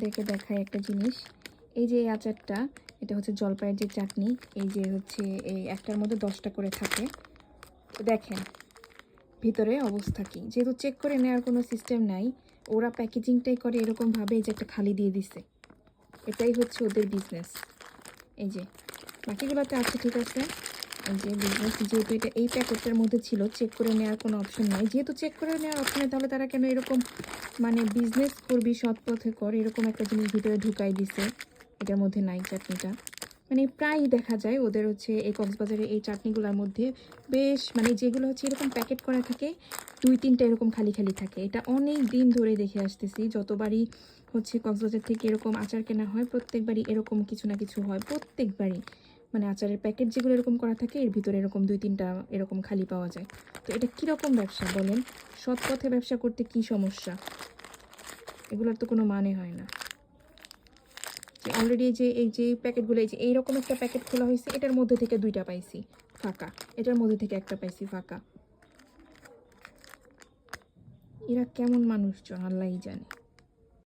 আপনাদেরকে দেখাই একটা জিনিস। এই যে এই আচারটা, এটা হচ্ছে জলপাইয়ের যে চাটনি, এই যে হচ্ছে এই একটার মধ্যে 10টা করে থাকে। তো দেখেন ভিতরে অবস্থা কী। যেহেতু চেক করে নেওয়ার কোনো সিস্টেম নাই, ওরা প্যাকেজিংটাই করে এরকমভাবে, এই যে একটা খালি দিয়ে দিছে। এটাই হচ্ছে ওদের বিজনেস। এই যে বাকিগুলোতে আছে ঠিক আছে, এই যে বিজনেস। যেহেতু এটা এই প্যাকেটটার মধ্যে ছিল, চেক করে নেওয়ার কোনো অপশন নাই। যেহেতু চেক করে নেওয়ার অপশন নেই, তাহলে তারা কেন এরকম মানে বিজনেস করবি সৎ পথে কর, এরকম একটা জিনিস ভিতরে ঢুকাই দিছে। এটার মধ্যে নাই চাটনিটা। মানে প্রায়ই দেখা যায় ওদের হচ্ছে এই কক্সবাজারে এই চাটনিগুলোর মধ্যে বেশ মানে যেগুলো হচ্ছে এরকম প্যাকেট করা থাকে, 2-3টা এরকম খালি খালি থাকে। এটা অনেক দিন ধরে দেখে আসতেছি, যতবারই হচ্ছে কক্সবাজার থেকে এরকম আচার কেনা হয়, প্রত্যেকবারই এরকম কিছু না কিছু হয়, প্রত্যেকবারই। মানে আচারের প্যাকেট যেগুলো এরকম করা থাকে, এর ভিতরে এরকম 2-3টা এরকম খালি পাওয়া যায়। তো এটা কীরকম ব্যবসা বলেন? সৎ পথে ব্যবসা করতে কি সমস্যা? এগুলোর তো কোনো মানে হয় না। যে অলরেডি এই যে প্যাকেটগুলো, এই যে এইরকম একটা প্যাকেট খোলা হয়েছে, এটার মধ্যে থেকে 2টা পাইছি ফাঁকা, এটার মধ্যে থেকে একটা পাইছি ফাঁকা। এরা কেমন মানুষজন আল্লাহই জানে।